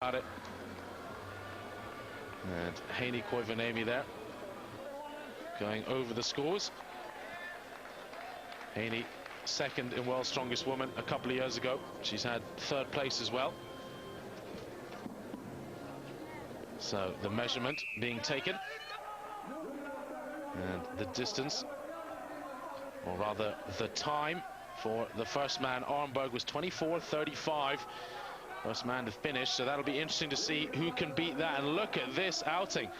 Got it. And Haney Koivanemi there, going over the scores. Haney, second in World's Strongest Woman a couple of years ago. She's had third place as well. So the measurement being taken. And the distance, or rather the time for the first man, Arnberg, was 24:35. First man to finish, so that'll be interesting to see who can beat that. And look at this outing.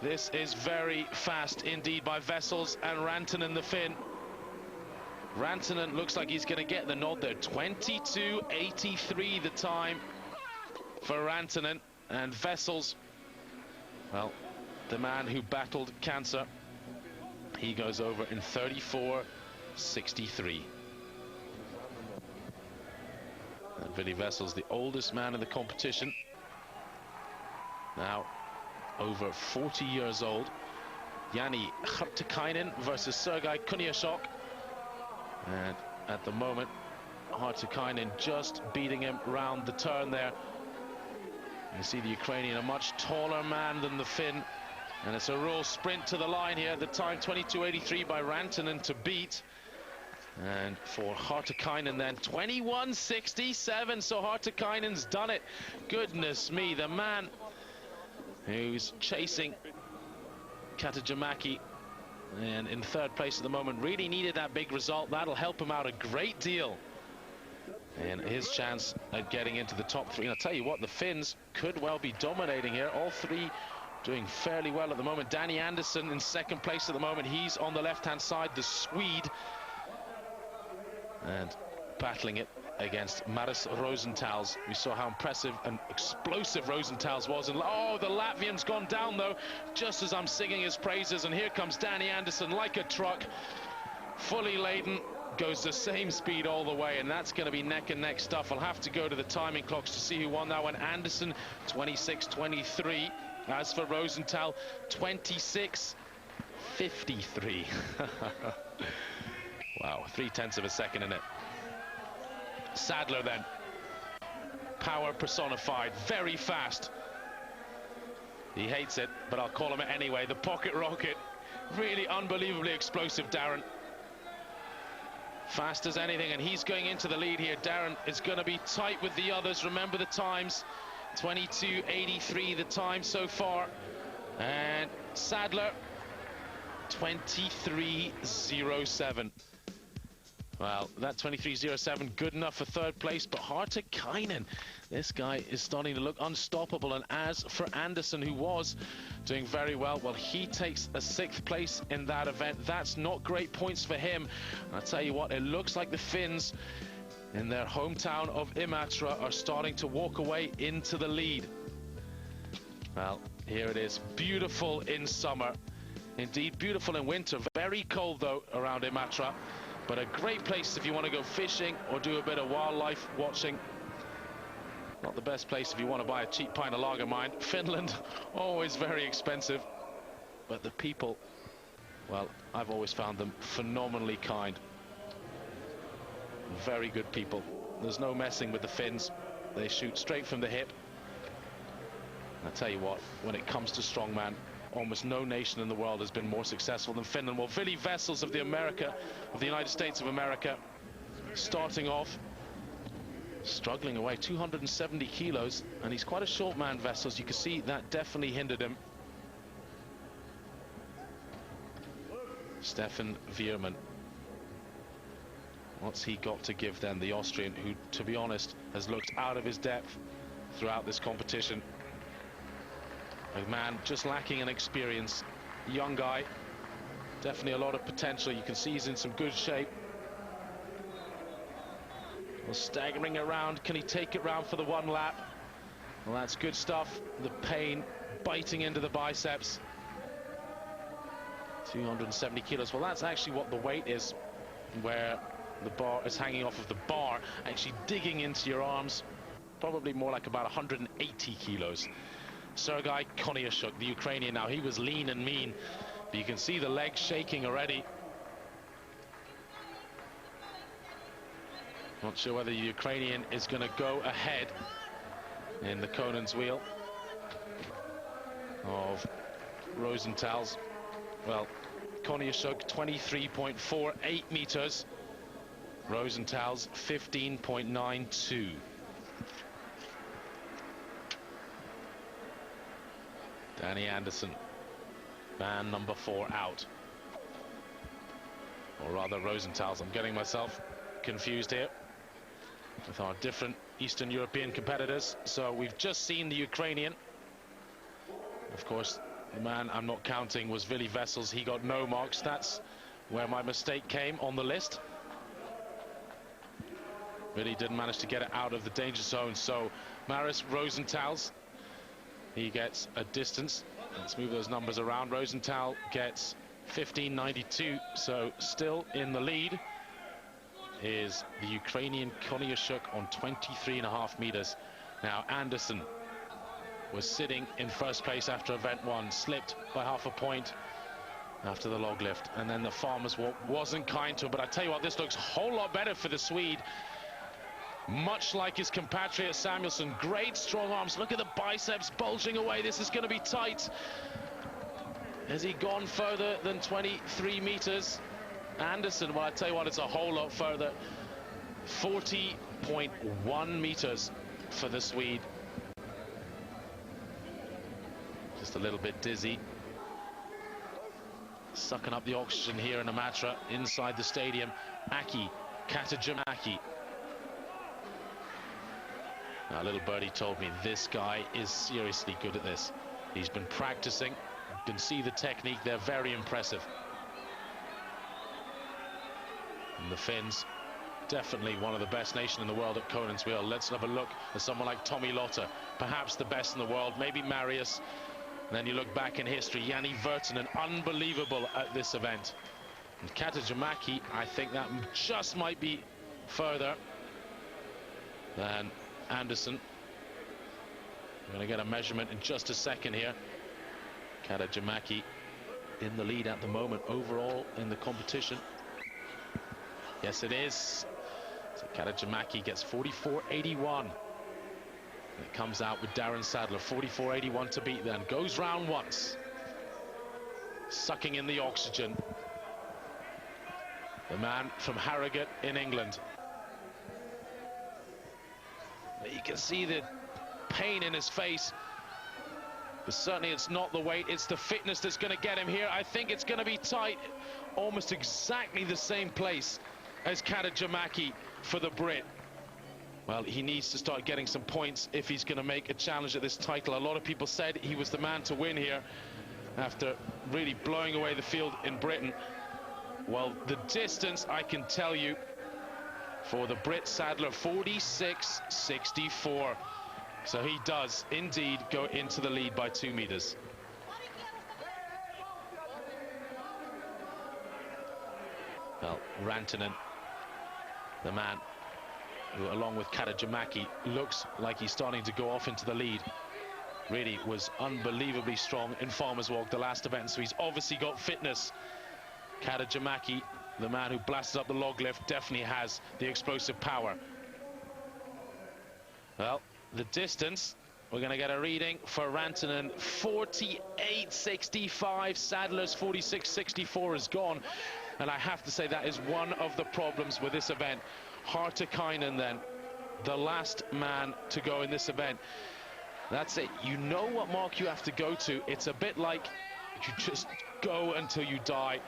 This is very fast indeed by Vessels and Rantanen, the Finn. Rantanen looks like he's going to get the nod there. 22:83 the time for Rantanen. And Vessels, well, the man who battled cancer, he goes over in 34:63. And Willy Vessels, the oldest man in the competition, now over 40 years old. Jani Hartikainen versus Sergei Kuniashok. And at the moment, Hartikainen just beating him round the turn there. You see the Ukrainian, a much taller man than the Finn. And it's a real sprint to the line here. The time 22:83 by Rantanen to beat. And for Hartikainen then 21:67, so Hartikainen's done it. Goodness me, the man who's chasing Katajamaki and in third place at the moment really needed that big result. That'll help him out a great deal and his chance at getting into the top three. And I'll tell you what, the Finns could well be dominating here. All three doing fairly well at the moment. Danny Andersson in second place at the moment. He's on the left-hand side, the Swede. And battling it against Maris Rosenthal's. We saw how impressive and explosive Rosenthal's was. And oh, the Latvian's gone down though, just as I'm singing his praises. And here comes Danny Andersson like a truck, fully laden, goes the same speed all the way. And that's going to be neck and neck stuff. I'll have to go to the timing clocks to see who won that one. Andersson 26:23. As for Rosenthal, 26:53. Wow, 0.3 of a second in it. Sadler then, power personified, very fast. He hates it, but I'll call him it anyway. The pocket rocket, really unbelievably explosive, Darren. Fast as anything, and he's going into the lead here. Darren is going to be tight with the others. Remember the times, 22:83 the time so far. And Sadler, 23:07. Well, that 23:07 good enough for third place, but Hartikainen, this guy is starting to look unstoppable. And as for Andersson, who was doing very well, well, he takes a 6th place in that event. That's not great points for him. And I'll tell you what, it looks like the Finns in their hometown of Imatra are starting to walk away into the lead. Well, here it is, beautiful in summer. Indeed, beautiful in winter. Very cold, though, around Imatra. But a great place if you want to go fishing or do a bit of wildlife watching. Not the best place if you want to buy a cheap pint of Lagermine. Finland, always very expensive. But the people, well, I've always found them phenomenally kind. Very good people. There's no messing with the Finns. They shoot straight from the hip. And I tell you what, when it comes to strongman, almost no nation in the world has been more successful than Finland. Well, Willy Vessels of the United States of America, starting off, struggling away, 270 kilos, and he's quite a short man, Vessels. You can see that definitely hindered him. Stefan Veerman. What's he got to give then, the Austrian, who, to be honest, has looked out of his depth throughout this competition? A man just lacking in experience. Young guy, definitely a lot of potential. You can see he's in some good shape. Well, staggering around, can he take it round for the one lap? Well, that's good stuff. The pain biting into the biceps. 270 kilos. Well, that's actually what the weight is, where the bar is hanging off of the bar, actually digging into your arms. Probably more like about 180 kilos. Sergei Kuniashok, the Ukrainian, now he was lean and mean, but you can see the legs shaking already. Not sure whether the Ukrainian is going to go ahead in the Conan's wheel of Rosenthal's. Well, Koniuszuk 23.48 meters. Rosenthal's 15.92. Danny Anderson, man number 4 out. Or rather Rosenthal's. I'm getting myself confused here with our different Eastern European competitors. So we've just seen the Ukrainian. Of course, the man I'm not counting was Vili Vessels. He got no marks. That's where my mistake came on the list. Really didn't manage to get it out of the danger zone. So Maris Rosenthal's, he gets a distance. Let's move those numbers around. Rosenthal gets 15.92, so still in the lead is the Ukrainian Koniuszuk on 23.5 meters. Now Anderson was sitting in first place after event 1, slipped by half a point after the log lift, and then the farmer's walk wasn't kind to him. But I tell you what, this looks a whole lot better for the Swede. Much like his compatriot Samuelsson, great strong arms. Look at the biceps bulging away. This is going to be tight. Has he gone further than 23 meters? Anderson, well, I tell you what, it's a whole lot further. 40.1 meters for the Swede. Just a little bit dizzy. Sucking up the oxygen here in Imatra inside the stadium. Aki, Katajimaki. Now, little birdie told me this guy is seriously good at this. He's been practicing. You can see the technique. They're very impressive. And the Finns, definitely one of the best nation in the world at Conan's wheel. Let's have a look at someone like Tommy Lotta, perhaps the best in the world, maybe Marius. And then you look back in history, Jani Virtanen, unbelievable at this event. And Katajimaki, I think that just might be further than Anderson. We're going to get a measurement in just a second here. Katajimaki in the lead at the moment overall in the competition. Yes, it is. So Katajimaki gets 44.81. It comes out with Darren Sadler, 44.81 to beat then. Goes round once. Sucking in the oxygen. The man from Harrogate in England. You can see the pain in his face. But certainly it's not the weight, it's the fitness that's going to get him here. I think it's going to be tight. Almost exactly the same place as Katajimaki for the Brit. Well, he needs to start getting some points if he's going to make a challenge at this title. A lot of people said he was the man to win here after really blowing away the field in Britain. Well, the distance, I can tell you, for the Brit Sadler, 46.64. So he does indeed go into the lead by 2 meters. Well, Rantanen, the man who, along with Katajimaki, looks like he's starting to go off into the lead. Really was unbelievably strong in Farmer's Walk the last event, so he's obviously got fitness. Katajimaki, the man who blasted up the log lift, definitely has the explosive power. Well, the distance, we're going to get a reading for Rantanen, 48.65. Sadler's 46.64 is gone. And I have to say that is one of the problems with this event. Hartikainen then, the last man to go in this event. That's it. You know what mark you have to go to. It's a bit like you just go until you die.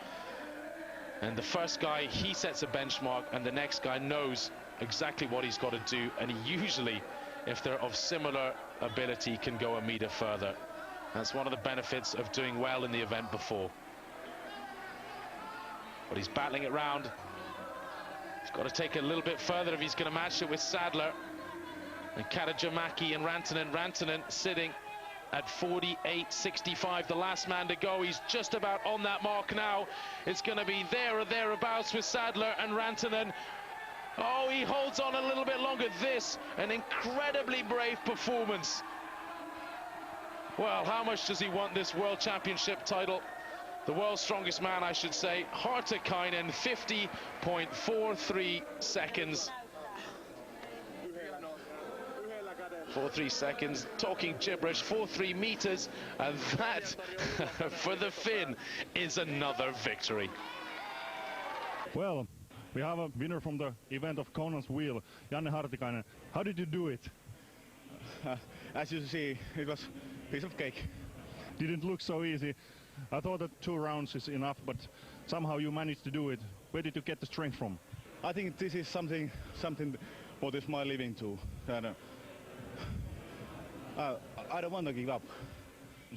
And the first guy, he sets a benchmark, and the next guy knows exactly what he's got to do. And he usually, if they're of similar ability, can go a meter further. That's one of the benefits of doing well in the event before. But he's battling it round. He's got to take it a little bit further if he's going to match it with Sadler. And Katajimaki and Rantanen. Rantanen sitting at 48.65, the last man to go. He's just about on that mark now. It's going to be there or thereabouts with Sadler and Rantanen. Oh, he holds on a little bit longer. This, an incredibly brave performance. Well, how much does he want this World Championship title? The world's strongest man, I should say. Hartikainen, 50.43 seconds. 4.3 seconds, talking gibberish, 4.3 meters, and that, for the Finn, is another victory. Well, we have a winner from the event of Conan's Wheel, Janne Hartikainen. How did you do it? As you see, it was a piece of cake. Didn't look so easy. I thought that 2 rounds is enough, but somehow you managed to do it. Where did you get the strength from? I think this is something what is my living too. And, I don't want to give up.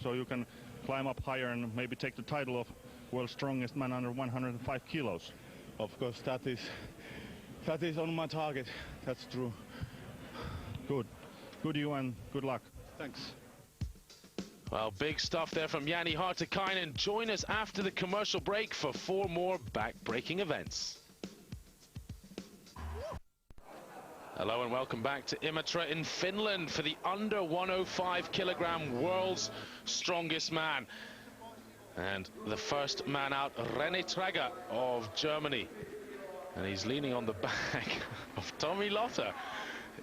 So you can climb up higher and maybe take the title of world's strongest man under 105 kilos. Of course, that is on my target. That's true. Good. Good you and good luck. Thanks. Well, big stuff there from Janne Hartikainen. Join us after the commercial break for 4 more back-breaking events. Hello and welcome back to Imatra in Finland for the under 105 kilogram world's strongest man. And the first man out, René Traeger of Germany. And he's leaning on the back of Tommy Lotter.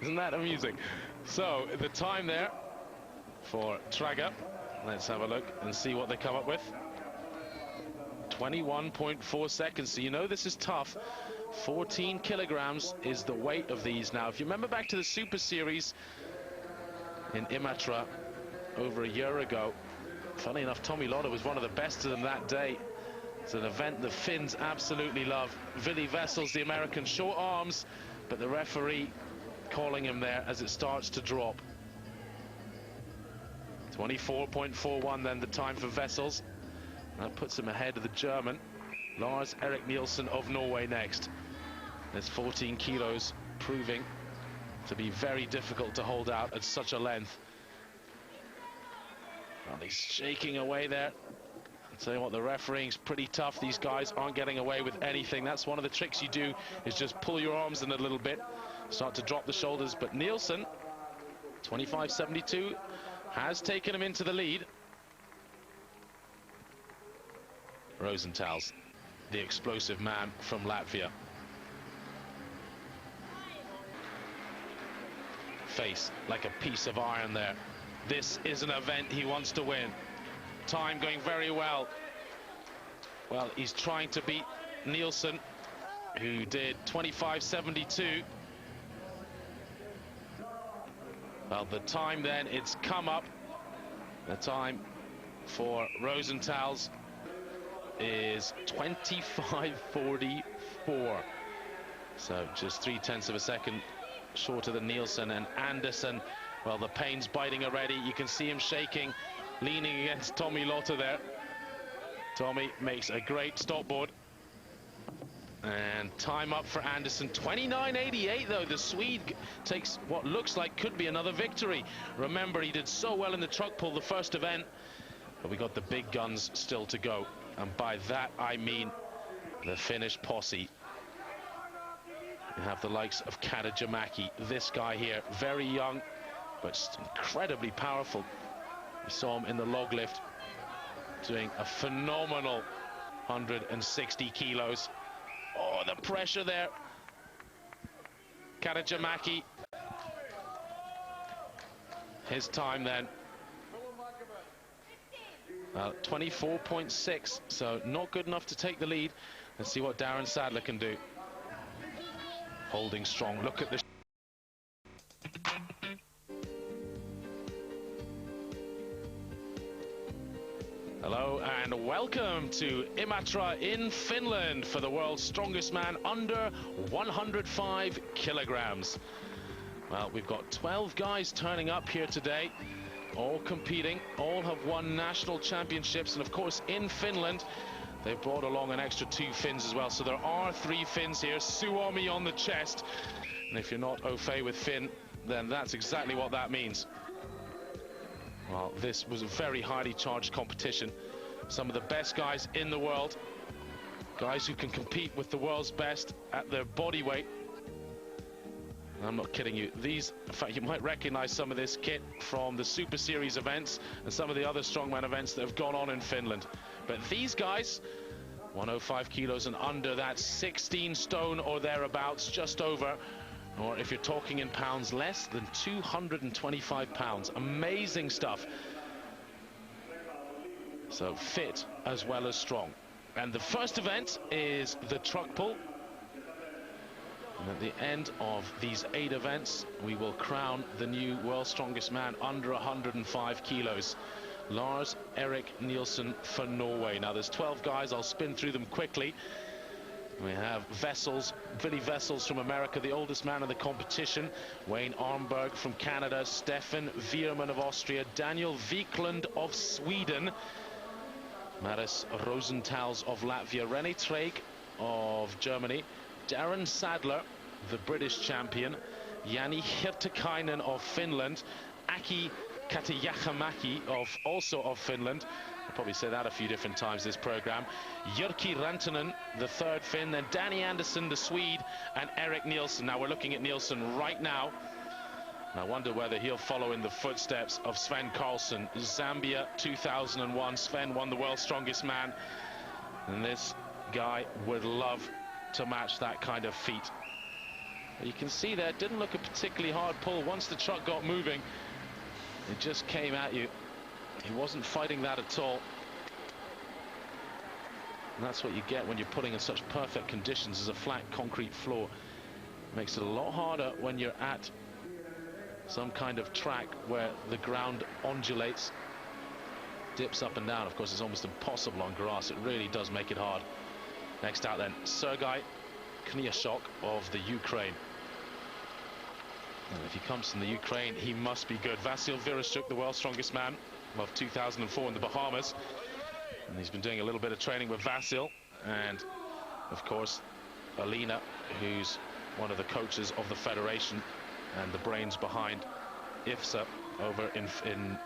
Isn't that amusing? So the time there for Traeger, let's have a look and see what they come up with. 21.4 seconds, so you know this is tough. 14 kilograms is the weight of these now. If you remember back to the Super Series in Imatra over a year ago, funny enough, Tommy Lotter was one of the best of them that day. It's an event the Finns absolutely love. Ville Vessels, the American, short arms, but the referee calling him there as it starts to drop. 24.41 then the time for Vessels. That puts him ahead of the German, Lars Erik Nielsen of Norway next. There's 14 kilos, proving to be very difficult to hold out at such a length. Well, he's shaking away there. I'll tell you what, the refereeing's pretty tough. These guys aren't getting away with anything. That's one of the tricks you do, is just pull your arms in a little bit, start to drop the shoulders. But Nielsen, 25.72, has taken him into the lead. Rosenthal's the explosive man from Latvia. Face like a piece of iron there. This is an event he wants to win. Time going very well. Well, he's trying to beat Nielsen, who did 25.72. Well, the time then, it's come up. The time for Rosenthal's is 25.44. So just 0.3 of a second shorter than Nielsen. And Anderson, well, the pain's biting already. You can see him shaking, leaning against Tommy Lotter there. Tommy makes a great stopboard. And time up for Anderson, 29.88 though. The Swede takes what looks like could be another victory. Remember, he did so well in the truck pull the first event, but we got the big guns still to go. And by that I mean the Finnish posse. You have the likes of Katajamäki, this guy here, very young, but incredibly powerful. You saw him in the log lift, doing a phenomenal 160 kilos. Oh, the pressure there. Katajamäki. His time then. 24.6, so not good enough to take the lead. Let's see what Darren Sadler can do. Holding strong. Look at this. Hello and welcome to Imatra in Finland for the world's strongest man under 105 kilograms. Well, we've got 12 guys turning up here today, all competing, all have won national championships, and of course in Finland they've brought along an extra 2 Finns as well, so there are 3 Finns here. Suomi on the chest, and if you're not au fait with Finn, then that's exactly what that means. Well, this was a very highly charged competition. Some of the best guys in the world, guys who can compete with the world's best at their body weight. I'm not kidding you. These, in fact, you might recognize some of this kit from the Super Series events and some of the other strongman events that have gone on in Finland. But these guys, 105 kilos and under, that's 16 stone or thereabouts, just over, or if you're talking in pounds, less than 225 pounds. Amazing stuff. So fit as well as strong. And the first event is the truck pull. And at the end of these 8 events, we will crown the new world's strongest man under 105 kilos. Lars Erik Nielsen for Norway. Now there's 12 guys. I'll spin through them quickly. We have Vessels, Willy Vessels from America, the oldest man in the competition. Wayne Armberg from Canada. Stefan Vierman of Austria. Daniel Wiklund of Sweden. Maris Rosentals of Latvia. René Treig of Germany. Darren Sadler, the British champion. Jani Hirtikainen of Finland. Aki Katajamäki also of Finland. I'll probably say that a few different times this program. Jyrki Rantanen, the third Finn, then Danny Andersson, the Swede, and Erik Nielsen. Now we're looking at Nielsen right now. And I wonder whether he'll follow in the footsteps of Sven Karlsson. Zambia 2001. Sven won the world's strongest man. And this guy would love to match that kind of feat. You can see there, it didn't look a particularly hard pull. Once the truck got moving, it just came at you. He wasn't fighting that at all. And that's what you get when you're putting in such perfect conditions as a flat concrete floor. Makes it a lot harder when you're at some kind of track where the ground undulates, dips up and down. Of course, it's almost impossible on grass. It really does make it hard. Next out then, Sergei Knyashok of the Ukraine. And if he comes from the Ukraine, he must be good. Vasyl Vereshchuk, the world's strongest man of 2004 in the Bahamas. And he's been doing a little bit of training with Vasyl. And, of course, Alina, who's one of the coaches of the federation and the brains behind IFSA over in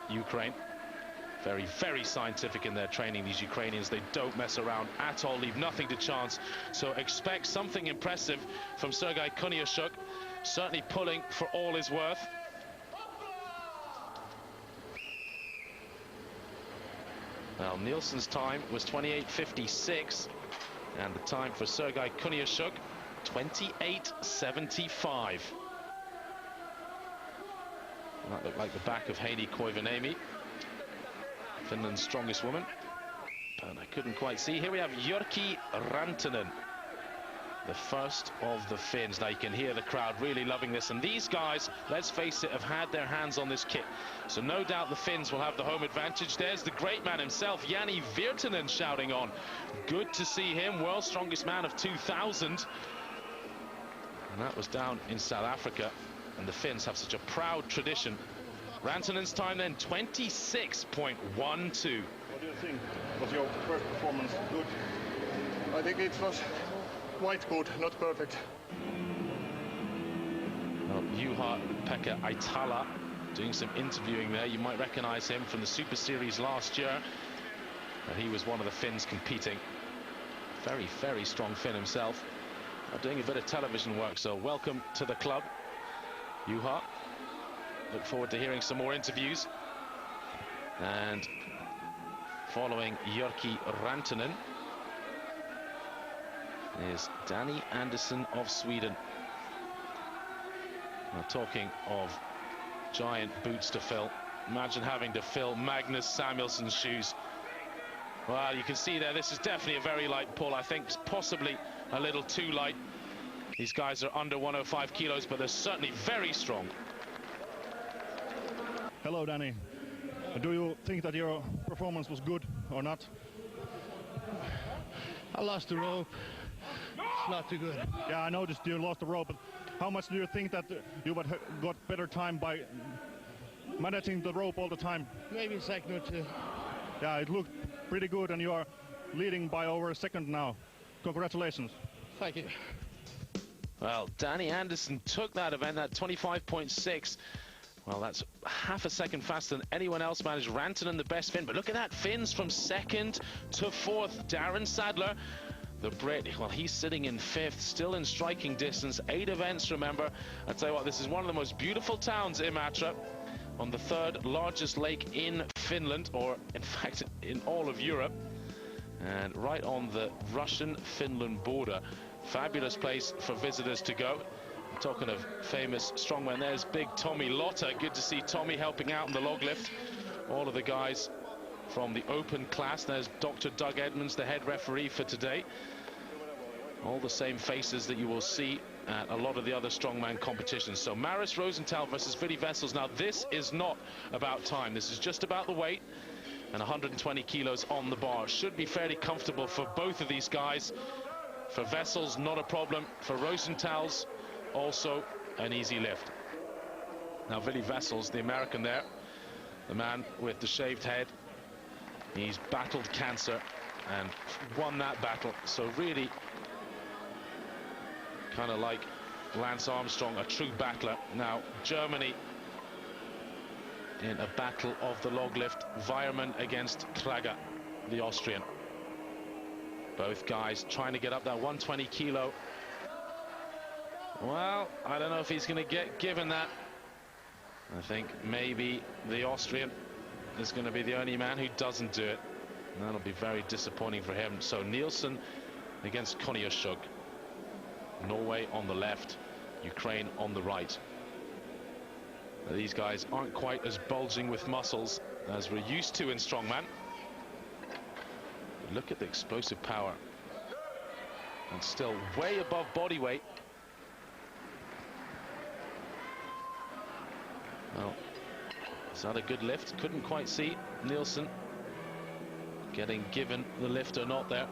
Ukraine. Very, very scientific in their training, these Ukrainians. They don't mess around at all, leave nothing to chance. So expect something impressive from Sergei Knyashuk. Certainly pulling for all his worth. Well, Nielsen's time was 28.56, and the time for Sergei Knyashuk, 28.75. That looked like the back of Heini Koivuniemen, Finland's strongest woman, but I couldn't quite see. Here we have Jyrki Rantanen, the first of the Finns. Now you can hear the crowd really loving this, and these guys, let's face it, have had their hands on this kit, so no doubt the Finns will have the home advantage. There's the great man himself, Jani Virtanen, shouting on. Good to see him, world's strongest man of 2000, and that was down in South Africa, and the Finns have such a proud tradition. Rantanen's time then, 26.12. What do you think? Was your first performance good? I think it was quite good, not perfect. Well, Juha-Pekka Aitala doing some interviewing there. You might recognize him from the Super Series last year. He was one of the Finns competing. Very, very strong Finn himself. Doing a bit of television work, so welcome to the club, Juha. Look forward to hearing some more interviews. And following Jyrki Rantanen is Danny Andersson of Sweden. Now, talking of giant boots to fill, imagine having to fill Magnus Samuelsson's shoes. Well, you can see there, this is definitely a very light pull. I think possibly a little too light. These guys are under 105 kilos, but they're certainly very strong. Hello, Danny. Do you think that your performance was good or not? I lost the rope. It's not too good. Yeah, I noticed you lost the rope, but how much do you think that you would got better time by managing the rope all the time? Maybe a second or two. Yeah, it looked pretty good, and you are leading by over a second now. Congratulations. Thank you. Well, Danny Andersson took that event at 25.6. Well, that's half a second faster than anyone else managed. Rantanen the best Finn, but look at that, Finns from second to fourth. Darren Sadler, the Brit, well, he's sitting in fifth, still in striking distance. 8 events, remember. I tell you what, this is one of the most beautiful towns, Imatra, on the 3rd largest lake in Finland, or in fact in all of Europe, and right on the Russian-Finland border. Fabulous place for visitors to go. Talking of famous strongmen, there's big Tommy Lotta. Good to see Tommy helping out in the log lift. All of the guys from the open class. There's Dr. Doug Edmonds, the head referee for today. All the same faces that you will see at a lot of the other strongman competitions. So Maris Rosenthal versus Willy Wessels. Now this is not about time. This is just about the weight, and 120 kilos on the bar. Should be fairly comfortable for both of these guys. For Wessels, not a problem. For Rosenthal's, also an easy lift. Now Willy Wessels, the American there, the man with the shaved head, he's battled cancer and won that battle. So really kind of like Lance Armstrong, a true battler. Now Germany in a battle of the log lift, Weiermann against Krager, the Austrian. Both guys trying to get up that 120 kilo. Well, I don't know if he's going to get given that. I think maybe the Austrian is going to be the only man who doesn't do it. And that'll be very disappointing for him. So Nielsen against Koniuszuk. Norway on the left, Ukraine on the right. Now, these guys aren't quite as bulging with muscles as we're used to in strongman. Look at the explosive power. And still way above body weight. Well, is that a good lift? Couldn't quite see Nielsen getting given the lift or not there.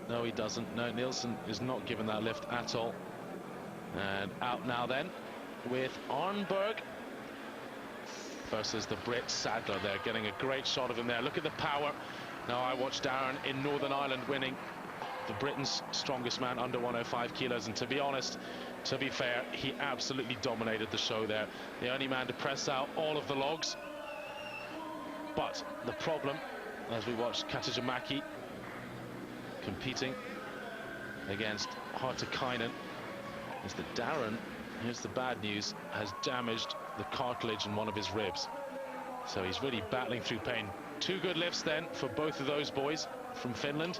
No, he doesn't. No, Nielsen is not given that lift at all. And out now then with Arnberg versus the Brit Sadler. They're getting a great shot of him there. Look at the power. Now I watched Darren in Northern Ireland winning the Britain's strongest man under 105 kilos, and to be honest, to be fair, he absolutely dominated the show there. The only man to press out all of the logs. But the problem, as we watched Katajamäki competing against Hartikainen, is that Darren, here's the bad news, has damaged the cartilage in one of his ribs. So he's really battling through pain. Two good lifts then for both of those boys from Finland,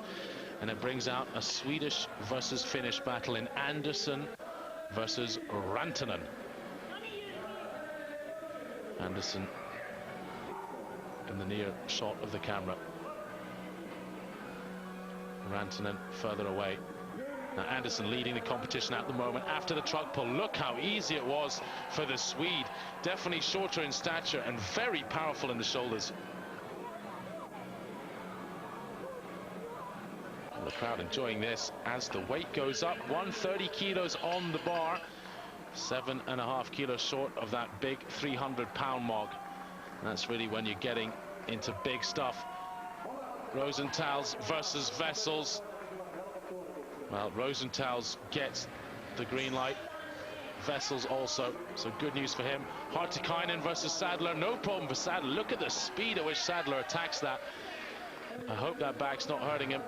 and it brings out a Swedish versus Finnish battle in Anderson versus Rantanen. Anderson in the near shot of the camera. Rantanen further away. Now Anderson leading the competition at the moment after the truck pull. Look how easy it was for the Swede. Definitely shorter in stature and very powerful in the shoulders. The crowd enjoying this as the weight goes up. 130 kilos on the bar, 7.5 kilos short of that big 300-pound mark. And that's really when you're getting into big stuff. Rosenthal's versus Wessels. Well, Rosenthal's gets the green light. Wessels also, so good news for him. Hartikainen versus Sadler, no problem for Sadler. Look at the speed at which Sadler attacks that. I hope that back's not hurting him.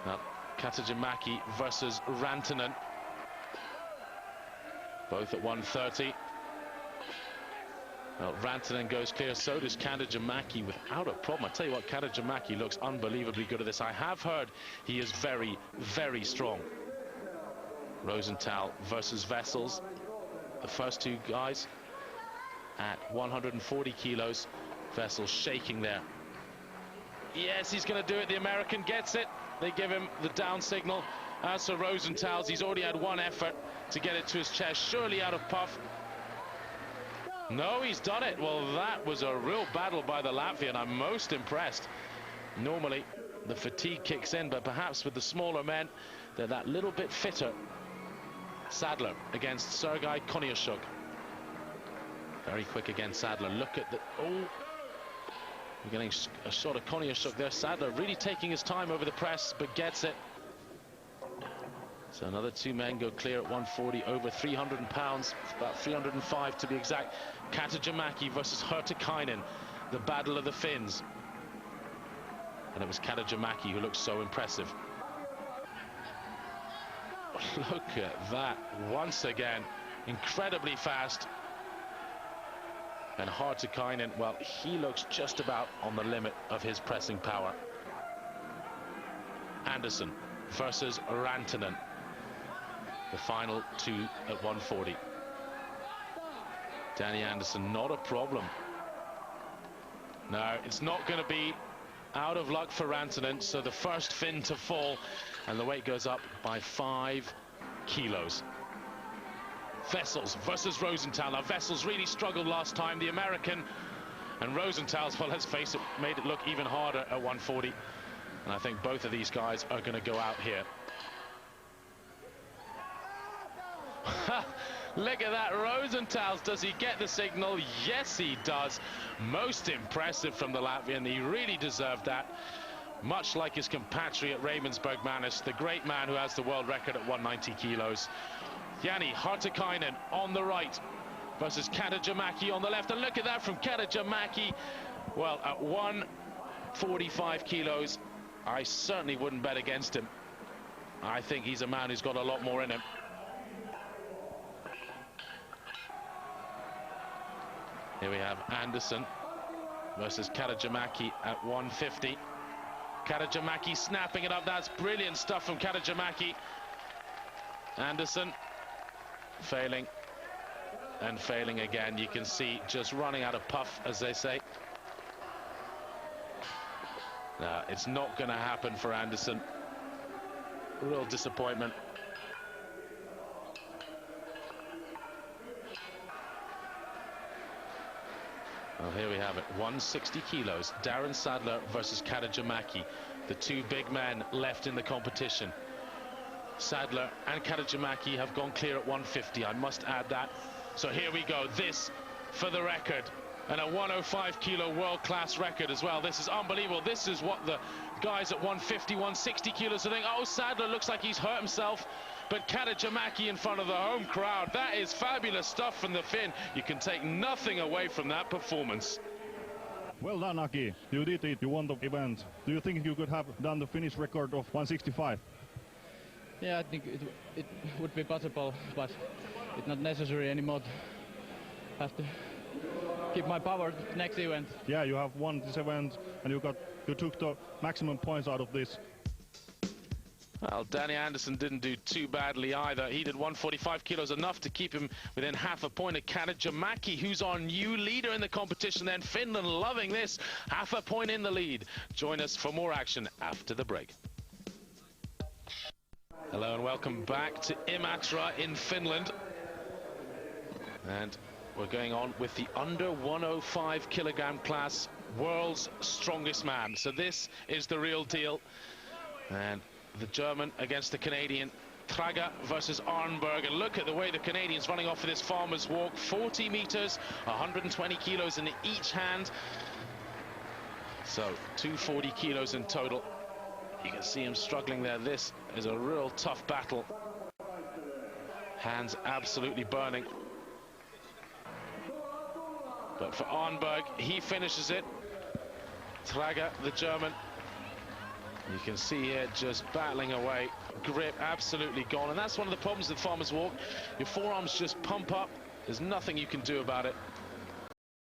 Now, Katajamäki versus Rantanen. Both at 130. Well, Rantanen goes clear, so does Katajamäki without a problem. I tell you what, Katajamäki looks unbelievably good at this. I have heard he is very, very strong. Rosenthal versus Wessels. The first two guys at 140 kilos. Wessels shaking there. Yes, he's going to do it. The American gets it. They give him the down signal. As for Rosenthal's, he's already had one effort to get it to his chest, surely out of puff. No, he's done it. Well, that was a real battle by the Latvian. I'm most impressed. Normally, the fatigue kicks in, but perhaps with the smaller men, they're that little bit fitter. Sadler against Sergei Koniuszuk. Very quick again, Sadler. Look at the... Oh! We're getting a shot of Koniuszuk there. Sadler really taking his time over the press, but gets it. So another two men go clear at 140, over 300 pounds, about 305 to be exact. Katajamäki versus Hartikainen, the battle of the Finns. And it was Katajamäki who looked so impressive. Look at that, once again, incredibly fast. And Hartikainen, well, he looks just about on the limit of his pressing power. Anderson versus Rantanen. The final two at 140. Danny Anderson, not a problem. No, it's not going to be out of luck for Rantanen. So the first Finn to fall, and the weight goes up by 5 kilos. Vessels versus Rosenthal. Now Vessels really struggled last time, the American, and Rosenthal's, well, let's face it, made it look even harder at 140. And I think both of these guys are going to go out here. Look at that, Rosenthal's. Does he get the signal? Yes, he does. Most impressive from the Latvian. He really deserved that. Much like his compatriot Raymond Bergmanis, the great man who has the world record at 190 kilos. Jani Hartikainen on the right versus Katajamäki on the left. And look at that from Katajamäki. Well, at 145 kilos, I certainly wouldn't bet against him. I think he's a man who's got a lot more in him. Here we have Anderson versus Katajamäki at 150. Katajamäki snapping it up. That's brilliant stuff from Katajamäki. Anderson failing and failing again. You can see just running out of puff, as they say. No, it's not going to happen for Anderson. Real disappointment. Well, here we have it, 160 kilos. Darren Sadler versus Katajamäki, the two big men left in the competition. Sadler and Katajamäki have gone clear at 150, I must add that. So here we go, this for the record, and a 105 kilo world-class record as well. This is unbelievable. This is what the guys at 150, 160 kilos are thinking. Oh, Sadler looks like he's hurt himself. But Katajamäki in front of the home crowd, that is fabulous stuff from the Finn. You can take nothing away from that performance. Well done, Aki. You did it. You won the event. Do you think you could have done the Finnish record of 165? Yeah, I think it would be possible, but it's not necessary anymore. Have to keep my power next event. Yeah, you have won this event, and you took the maximum points out of this. Well, Danny Anderson didn't do too badly either. He did 145 kilos, enough to keep him within half a point of Katajamäki, who's our new leader in the competition. Then Finland loving this, half a point in the lead. Join us for more action after the break. Hello and welcome back to Imatra in Finland. And we're going on with the under 105 kilogram class, world's strongest man. So this is the real deal. And the German against the Canadian, Traga versus Arnberg. And look at the way the Canadian's running off for this farmer's walk. 40 meters, 120 kilos in each hand. So 240 kilos in total. You can see him struggling there. This is a real tough battle. Hands absolutely burning. But for Arnberg, he finishes it. Traga, the German, you can see here just battling away. Grip absolutely gone. And that's one of the problems with farmer's walk. Your forearms just pump up. There's nothing you can do about it.